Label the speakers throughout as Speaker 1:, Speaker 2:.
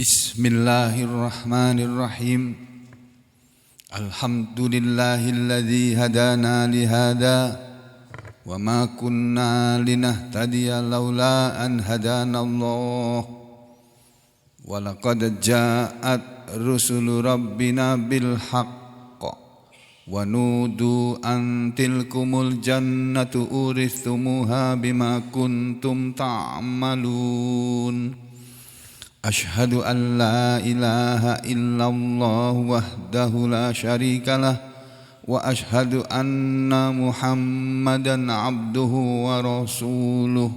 Speaker 1: Bismillahirrahmanirrahim. Alhamdulillahilladzi hadana lihada wa ma kunna linahtadiya laula an hadanallah. Wa laqad ja'at rusulu rabbina bil haqq wa nudu an tilkumul jannatu urithumuha bima kuntum ta'malun. Ashhadu an la ilaha illallah wahdahu la syarika lah wa ashhadu anna Muhammadan abduhu wa rasuluh.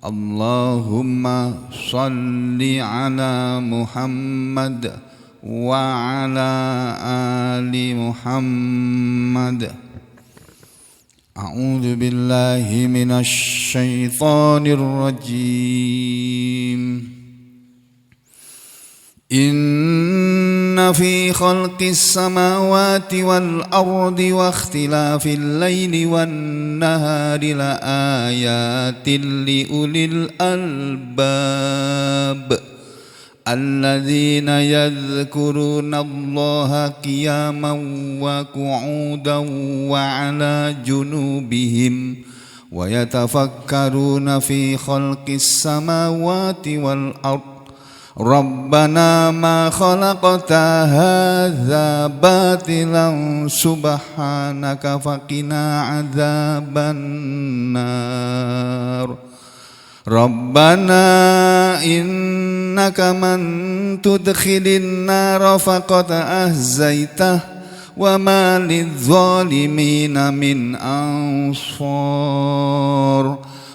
Speaker 1: Allahumma salli ala Muhammad wa ala ali Muhammad. A'udzu billahi minasy syaithanir rajim. Inna fi khalqis samawati wal ardi wa ikhtilafil laili wan nahari la ayatin li ulil albab alladzina yadhkuruna Allaha qiyaman wa qu'udan wa ala junubihim wa yatafakkaruna fi khalqis samawati wal ardi Rabbana ma khalaqta hadza batilan subhanaka faqina adzabannar. Rabbana innaka man tudkhilin nar faqad ahzaitah wa ma lidh-dhalimina min ansar.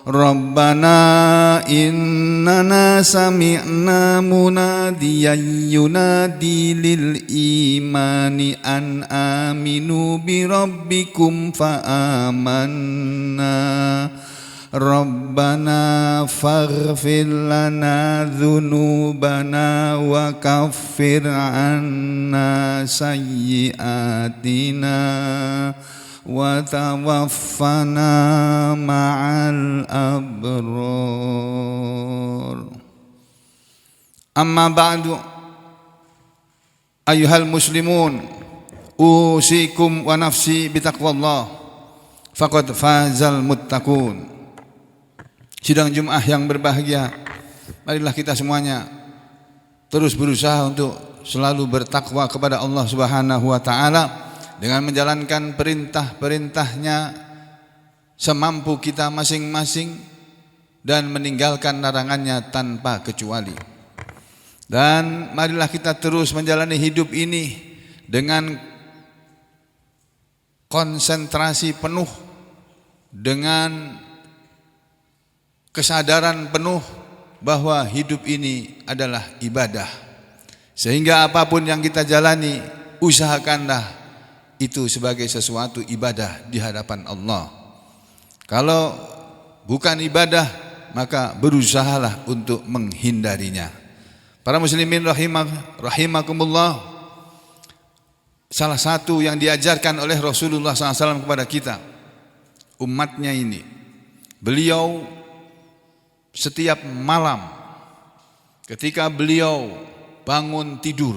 Speaker 1: Rabbana innana sami'na munadiyan yunadi lil imani an aminu bi rabbikum fa amanna. Rabbana faghfir lana dhunubana wa kaffir anna sayyi'atina wa tawaffana ma'al abrar. Amma ba'du, ayyuhal muslimun, usikum wa nafsi bitaqwallah faqad fazal muttaqun. Sidang Jumat yang berbahagia, marilah kita semuanya terus berusaha untuk selalu bertakwa kepada Allah Subhanahu wa taala dengan menjalankan perintah-perintahnya semampu kita masing-masing dan meninggalkan larangannya tanpa kecuali. Dan marilah kita terus menjalani hidup ini dengan konsentrasi penuh, dengan kesadaran penuh bahwa hidup ini adalah ibadah. Sehingga apapun yang kita jalani, usahakanlah itu sebagai sesuatu ibadah di hadapan Allah. Kalau bukan ibadah, maka berusahalah untuk menghindarinya. Para muslimin rahimakumullah, salah satu yang diajarkan oleh Rasulullah SAW kepada kita, umatnya ini, beliau setiap malam ketika beliau bangun tidur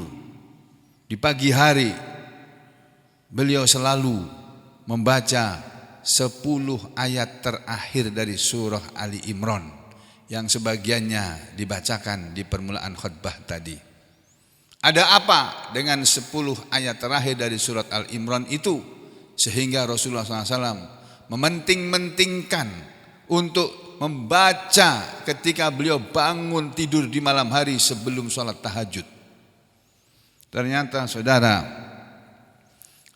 Speaker 1: di pagi hari, beliau selalu membaca 10 ayat terakhir dari surah Ali Imran yang sebagiannya dibacakan di permulaan khutbah tadi. Ada apa dengan 10 ayat terakhir dari surat Al Imran itu sehingga Rasulullah SAW mementing-mentingkan untuk membaca ketika beliau bangun tidur di malam hari sebelum sholat tahajud? Ternyata saudara,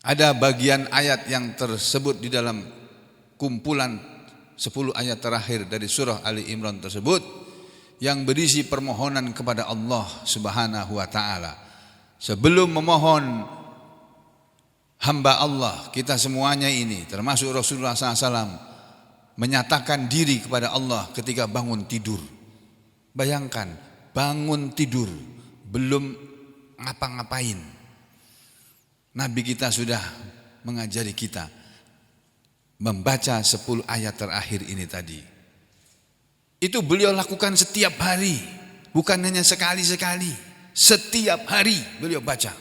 Speaker 1: ada bagian ayat yang tersebut di dalam kumpulan 10 ayat terakhir dari surah Ali Imran tersebut yang berisi permohonan kepada Allah Subhanahu wa taala. Sebelum memohon, hamba Allah, kita semuanya ini termasuk Rasulullah SAW menyatakan diri kepada Allah ketika bangun tidur. Bayangkan, bangun tidur belum ngapa-ngapain, Nabi kita sudah mengajari kita membaca 10 ayat terakhir ini tadi. Itu beliau lakukan setiap hari, bukan hanya sekali-sekali. Setiap hari beliau baca.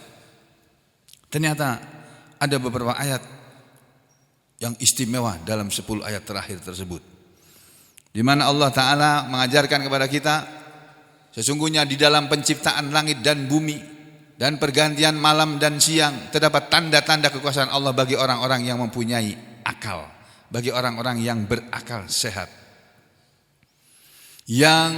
Speaker 1: Ternyata ada beberapa ayat yang istimewa dalam 10 ayat terakhir tersebut, di mana Allah Ta'ala mengajarkan kepada kita, sesungguhnya di dalam penciptaan langit dan bumi dan pergantian malam dan siang terdapat tanda-tanda kekuasaan Allah bagi orang-orang yang mempunyai akal, bagi orang-orang yang berakal sehat. Yang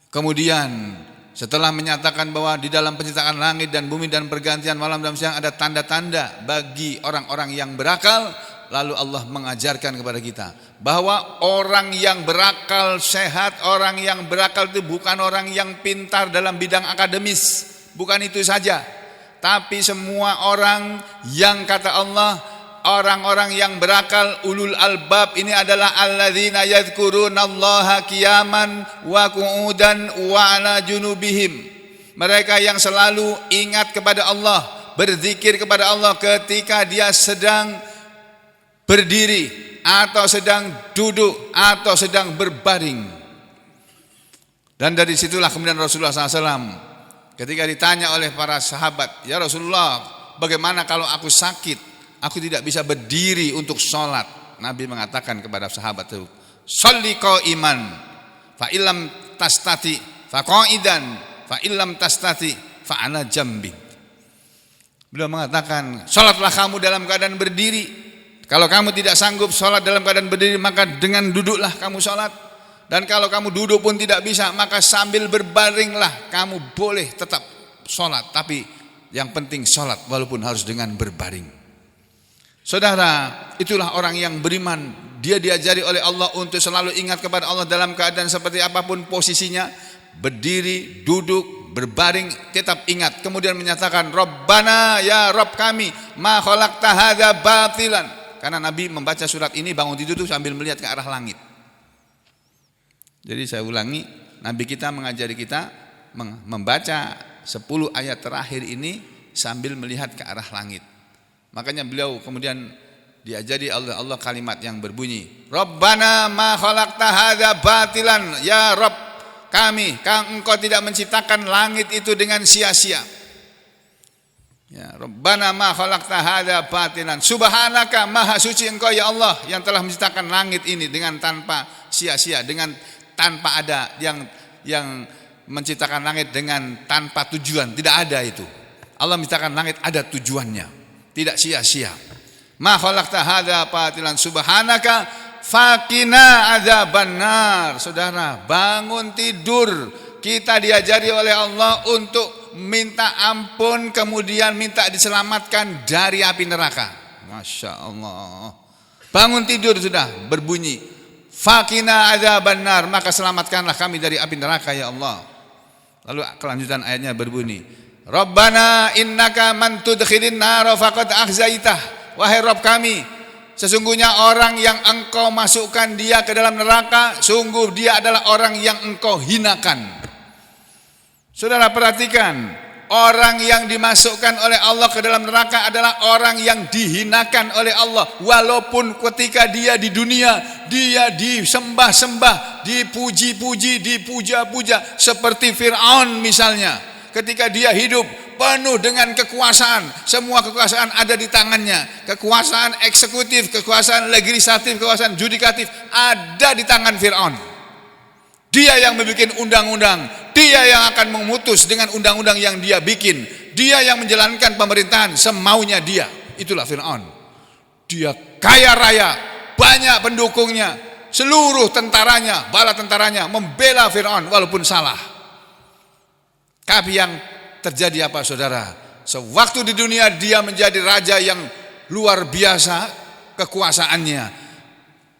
Speaker 1: kemudian setelah menyatakan bahwa di dalam penciptaan langit dan bumi dan pergantian malam dan siang ada tanda-tanda bagi orang-orang yang berakal, lalu Allah mengajarkan kepada kita bahwa orang yang berakal sehat, orang yang berakal itu bukan orang yang pintar dalam bidang akademis, bukan itu saja, tapi semua orang yang kata Allah, orang-orang yang berakal, ulul albab ini adalah alladzina yadhkurunallaha qiyaman wa qu'udan wa ala junubihim. Mereka yang selalu ingat kepada Allah, berzikir kepada Allah ketika dia sedang berdiri atau sedang duduk atau sedang berbaring. Dan dari situlah kemudian Rasulullah SAW ketika ditanya oleh para sahabat, ya Rasulullah, bagaimana kalau aku sakit, aku tidak bisa berdiri untuk sholat? Nabi mengatakan kepada sahabat itu, sholli qa'iman, fa illam tastati fa qa'idan, fa illam tastati fa ala jambi. Beliau mengatakan, sholatlah kamu dalam keadaan berdiri. Kalau kamu tidak sanggup sholat dalam keadaan berdiri, maka dengan duduklah kamu sholat. Dan kalau kamu duduk pun tidak bisa, maka sambil berbaringlah kamu boleh tetap sholat. Tapi yang penting sholat walaupun harus dengan berbaring. Saudara, itulah orang yang beriman. Dia diajari oleh Allah untuk selalu ingat kepada Allah dalam keadaan seperti apapun posisinya, berdiri, duduk, berbaring, tetap ingat. Kemudian menyatakan, Rabbana, ya Rabb kami, ma khalaqta hadza batilan. Karena Nabi membaca surat ini bangun tidur sambil melihat ke arah langit. Jadi saya ulangi, Nabi kita mengajari kita membaca 10 ayat terakhir ini sambil melihat ke arah langit. Makanya beliau kemudian diajari oleh Allah kalimat yang berbunyi, Rabbana ma khalaqta hadza batilan, ya Rabb kami, engkau tidak menciptakan langit itu dengan sia-sia. Ya, Rabbana ma khalaqta hadza batilan, subhanaka, maha suci engkau ya Allah yang telah menciptakan langit ini dengan tanpa sia-sia, dengan tanpa ada yang menciptakan langit dengan tanpa tujuan, tidak ada itu. Allah menciptakan langit ada tujuannya, tidak sia-sia. Ma khalaqta hadza batilan subhanaka faqina adzabannar. Saudara, bangun tidur kita diajari oleh Allah untuk minta ampun, kemudian minta diselamatkan dari api neraka. Masya Allah. Bangun tidur sudah berbunyi, faqina adzabannar, maka selamatkanlah kami dari api neraka ya Allah. Lalu kelanjutan ayatnya berbunyi, Rabbana innaka man tudkhilin nar faqad akhzaitah. Wahai Rabb kami, sesungguhnya orang yang engkau masukkan dia ke dalam neraka, sungguh dia adalah orang yang engkau hinakan. Saudara perhatikan, orang yang dimasukkan oleh Allah ke dalam neraka adalah orang yang dihinakan oleh Allah. Walaupun ketika dia di dunia, dia disembah-sembah, dipuji-puji, dipuja-puja. Seperti Fir'aun misalnya, ketika dia hidup penuh dengan kekuasaan, semua kekuasaan ada di tangannya. Kekuasaan eksekutif, kekuasaan legislatif, kekuasaan judikatif ada di tangan Fir'aun. Dia yang membuat undang-undang, dia yang akan memutus dengan undang-undang yang dia bikin, dia yang menjalankan pemerintahan semaunya dia. Itulah Fir'aun. Dia kaya raya, banyak pendukungnya, seluruh tentaranya, bala tentaranya membela Fir'aun walaupun salah. Tapi yang terjadi apa saudara? Sewaktu di dunia dia menjadi raja yang luar biasa kekuasaannya.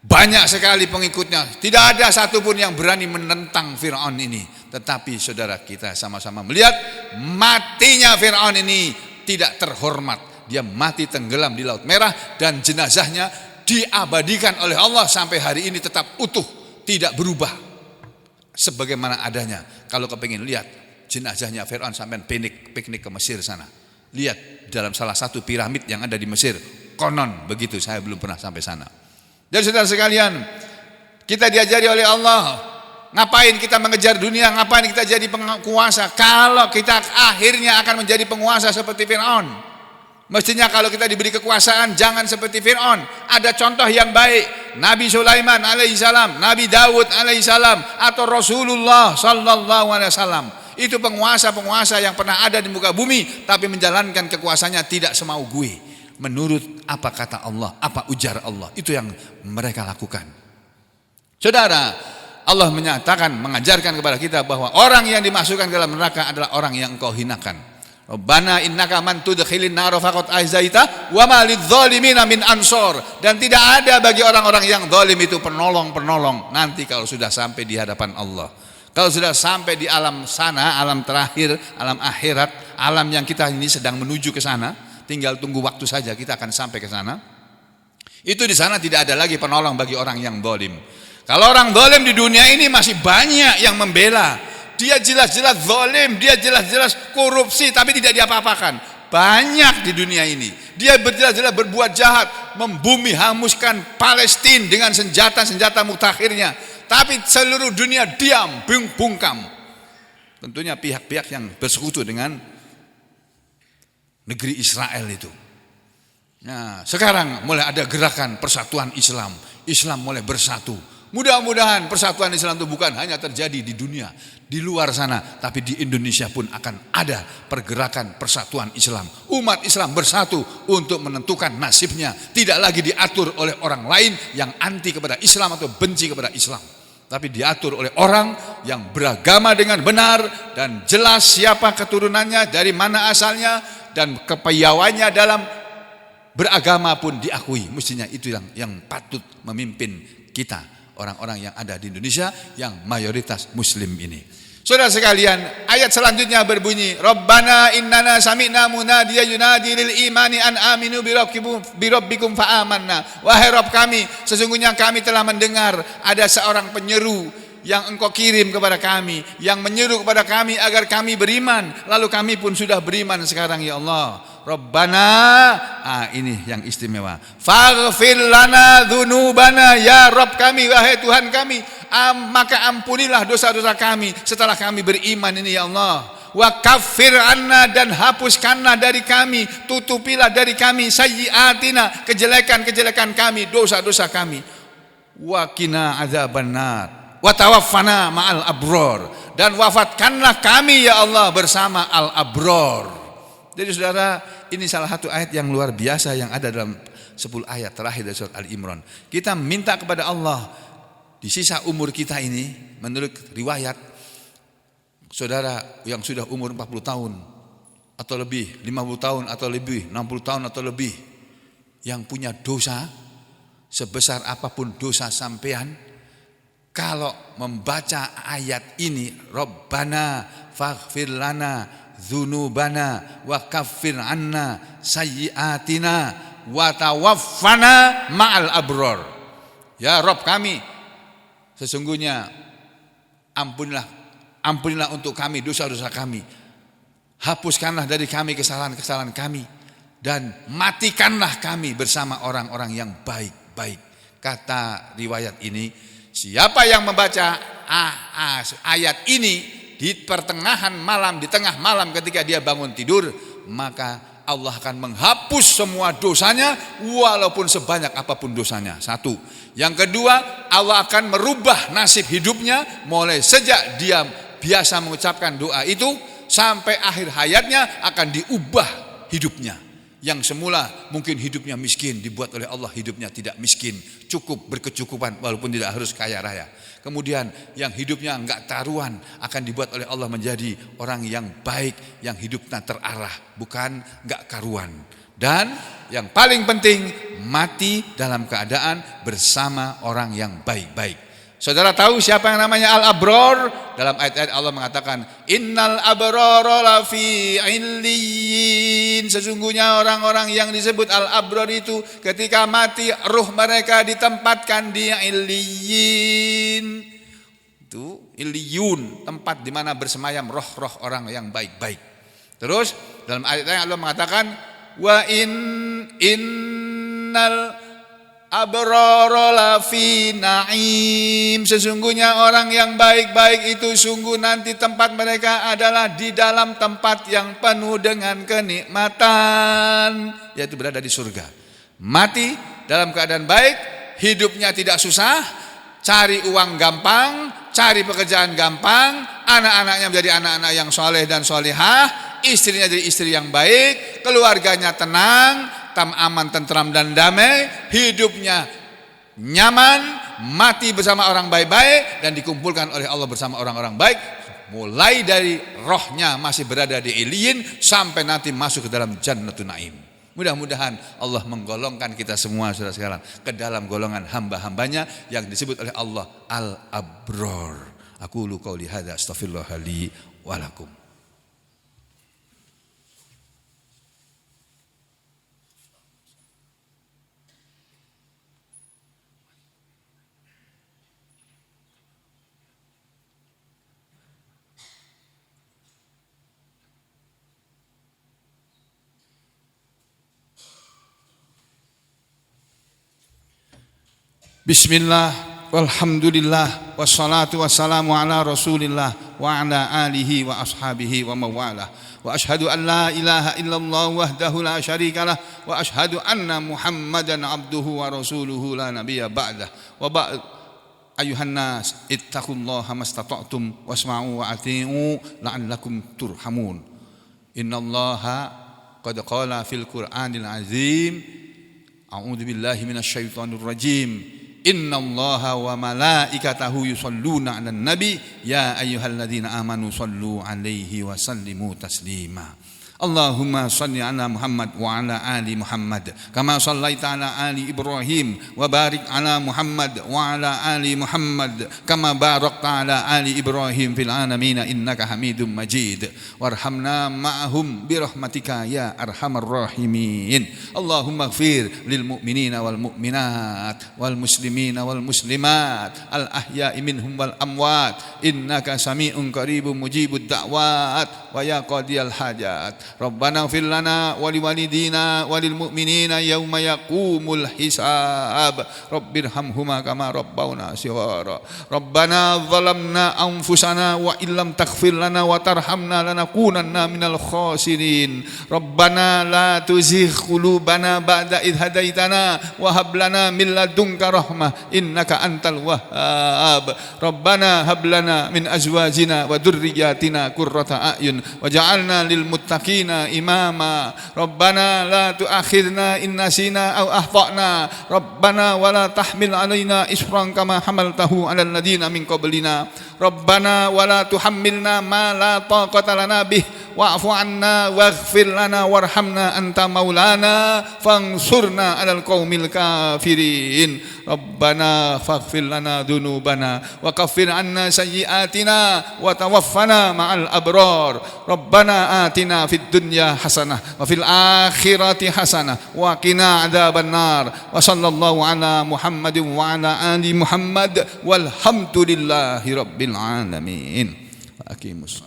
Speaker 1: Banyak sekali pengikutnya. Tidak ada satupun yang berani menentang Fir'aun ini. Tetapi saudara, kita sama-sama melihat matinya Fir'aun ini tidak terhormat. Dia mati tenggelam di Laut Merah dan jenazahnya diabadikan oleh Allah sampai hari ini tetap utuh, tidak berubah. Sebagaimana adanya. Kalau kepingin lihat jenazahnya Fir'aun sampai piknik ke Mesir sana. Lihat dalam salah satu piramid yang ada di Mesir. Konon begitu, saya belum pernah sampai sana. Jadi saudara sekalian, kita diajari oleh Allah Ngapain kita mengejar dunia? Ngapain kita jadi penguasa kalau kita akhirnya akan menjadi penguasa seperti Fir'aun? Mestinya kalau kita diberi kekuasaan jangan seperti Fir'aun. Ada contoh yang baik, Nabi Sulaiman alaihissalam, Nabi Daud alaihissalam, atau Rasulullah sallallahu alaihi wasallam. Itu penguasa-penguasa yang pernah ada di muka bumi, tapi menjalankan kekuasaannya tidak semau gue, menurut apa kata Allah, apa ujar Allah. Itu yang mereka lakukan. Saudara, Allah menyatakan, mengajarkan kepada kita bahwa orang yang dimasukkan ke dalam neraka adalah orang yang engkau hinakan. Rabbana innaka man tudkhilin nar faqad ahzaita wa ma lidzalimina min ansor. Dan tidak ada bagi orang-orang yang zalim itu penolong-penolong nanti kalau sudah sampai di hadapan Allah. Kalau sudah sampai di alam sana, alam terakhir, alam akhirat, alam yang kita ini sedang menuju ke sana, tinggal tunggu waktu saja kita akan sampai ke sana. Itu di sana tidak ada lagi penolong bagi orang yang zalim. Kalau orang zalim di dunia ini masih banyak yang membela. Dia jelas-jelas zalim, dia jelas-jelas korupsi, tapi tidak diapa-apakan. Banyak di dunia ini. Dia berjelas-jelas berbuat jahat, membumi hanguskan Palestina dengan senjata-senjata mutakhirnya. Tapi seluruh dunia diam, bungkam. Tentunya pihak-pihak yang bersekutu dengan negeri Israel itu. Nah, sekarang mulai ada gerakan persatuan Islam. Islam mulai bersatu. Mudah-mudahan persatuan Islam itu bukan hanya terjadi di dunia, di luar sana, tapi di Indonesia pun akan ada pergerakan persatuan Islam. Umat Islam bersatu untuk menentukan nasibnya, tidak lagi diatur oleh orang lain yang anti kepada Islam atau benci kepada Islam, tapi diatur oleh orang yang beragama dengan benar dan jelas siapa keturunannya, dari mana asalnya, dan kepiawaiannya dalam beragama pun diakui. Mestinya itu yang patut memimpin kita, orang-orang yang ada di Indonesia yang mayoritas muslim ini. Saudara sekalian, ayat selanjutnya berbunyi, Rabbana innana sami'na munadiya yunadi lil imani an aminu birabbikum fa amanna. Wahai Rabb kami, sesungguhnya kami telah mendengar ada seorang penyeru yang engkau kirim kepada kami, yang menyeru kepada kami agar kami beriman, lalu kami pun sudah beriman sekarang ya Allah. Rabbana, ini yang istimewa, faghfir lana dzunubana, ya Rabb kami, wahai Tuhan kami, maka ampunilah dosa-dosa kami setelah kami beriman ini ya Allah. Wa kaffir anna, dan hapuskanlah dari kami, tutupilah dari kami sayyiatina, kejelekan-kejelekan kami, dosa-dosa kami. Wa qina adzabannar wa tawaffana ma'al abror, dan wafatkanlah kami ya Allah bersama al abror. Jadi saudara, ini salah satu ayat yang luar biasa yang ada dalam 10 ayat terakhir dari surat Al-Imran. Kita minta kepada Allah di sisa umur kita ini, menurut riwayat, saudara yang sudah umur 40 tahun atau lebih, 50 tahun atau lebih, 60 tahun atau lebih, yang punya dosa sebesar apapun dosa sampean, kalau membaca ayat ini, Rabbana faghfir lana dzunubana wa kaffir anna sayyiatina wa tawaffana ma'al abror. Ya Rabb kami, sesungguhnya ampunilah untuk kami dosa-dosa kami, hapuskanlah dari kami kesalahan-kesalahan kami, dan matikanlah kami bersama orang-orang yang baik-baik. Kata riwayat ini, siapa yang membaca ayat ini di pertengahan malam, di tengah malam ketika dia bangun tidur, maka Allah akan menghapus semua dosanya walaupun sebanyak apapun dosanya. Satu. Yang kedua, Allah akan merubah nasib hidupnya mulai sejak dia biasa mengucapkan doa itu sampai akhir hayatnya akan diubah hidupnya. Yang semula mungkin hidupnya miskin, dibuat oleh Allah hidupnya tidak miskin, cukup, berkecukupan walaupun tidak harus kaya raya. Kemudian yang hidupnya enggak taruhan akan dibuat oleh Allah menjadi orang yang baik, yang hidupnya terarah, bukan enggak karuan. Dan yang paling penting, mati dalam keadaan bersama orang yang baik-baik. Saudara tahu siapa yang namanya Al-Abror? Dalam ayat-ayat Allah mengatakan, Innal abrara lafi illiyin. Sesungguhnya orang-orang yang disebut Al-Abror itu ketika mati, ruh mereka ditempatkan di illiyin. Itu illiyun, tempat di mana bersemayam roh-roh orang yang baik-baik. Terus dalam ayat-ayat Allah mengatakan, Wa innal abrara lafi na'im. Sesungguhnya orang yang baik-baik itu sungguh nanti tempat mereka adalah di dalam tempat yang penuh dengan kenikmatan, yaitu berada di surga. Mati dalam keadaan baik, hidupnya tidak susah, cari uang gampang, cari pekerjaan gampang, anak-anaknya menjadi anak-anak yang soleh dan solehah, istrinya jadi istri yang baik, keluarganya tenang, aman, tentram dan damai, hidupnya nyaman, mati bersama orang baik-baik dan dikumpulkan oleh Allah bersama orang-orang baik, mulai dari rohnya masih berada di illiyin sampai nanti masuk ke dalam jannatun na'im. Mudah-mudahan Allah menggolongkan kita semua saudara sekalian ke dalam golongan hamba-hambanya yang disebut oleh Allah al-abrar. Aqulu qouli hadza astaghfirullah li wa lakum. Bismillah, walhamdulillah, wassalatu wassalamu ala rasulillah wa ala alihi wa ashabihi wa mawalah. Wa ashhadu an la ilaha illallah wahdahu la syarikalah wa ashhadu anna Muhammadan abduhu wa rasuluhu la nabiyya ba'dah. Wa ba'd, ayuhan nas ittaqullaha mastata'tum wasma'u wa ati'u la'allakum turhamun. Innallaha qad qala fil Qur'anil azim, a'udzu billahi minasy syaithanir rajim. Innallaha wa malaikatahu yusholluna 'alan nabi ya ayyuhalladzina amanu shallu 'alaihi wa sallimu taslima. Allahumma salli ala Muhammad wa ala ali Muhammad kama sallaita ala ali Ibrahim wa barik ala Muhammad wa ala ali Muhammad kama barakta ala ali Ibrahim fil alamin innaka Hamidum Majid. Warhamna ma'ahum bi rahmatika ya arhamar rahimin. Allahumma ighfir lil mu'minina wal mu'minat wal muslimina wal muslimat al ahya'i minhum wal amwat innaka sami'un qaribun mujibud da'wat wa ya qadiyal hajat. Rabbana ighfir lana wa liwalidina wa lil mu'minina yauma yaqumul hisab. Rabbirhamhuma kama rabbawna shighara. Rabbana zalamna anfusana wa illam taghfir lana wa tarhamna lanakunanna minal khasirin. Rabbana la tuzigh qulubana ba'da idh hadaitana wa hab lana min ladunka rahmah innaka antal wahhab. Rabbana hab lana min azwajina wa dhurriyyatina qurrata a'yun waj'alna lil muttaqin imama. Rabbana la tu'akhidna in nasina aw akhtana. Rabbana wa la tahmil alaina isran kama hamaltahu 'alal ladina min qablina. Rabbana wa la tuhammilna ma la taqata lana bih wa'fu 'anna waghfir lana warhamna anta maulana fansurna 'alal qaumil kafirin. Rabbana faghfir lana dhunubana wa kaffir 'anna sayyi'atina wa tawaffana ma'al abrar. Rabbana atina fid dunya hasanah wa fil akhirati hasanah wa qina adzaban nar. Wa sallallahu ala Muhammadin wa ala ali Muhammad walhamdulillahi rabbil alamin. Aqimus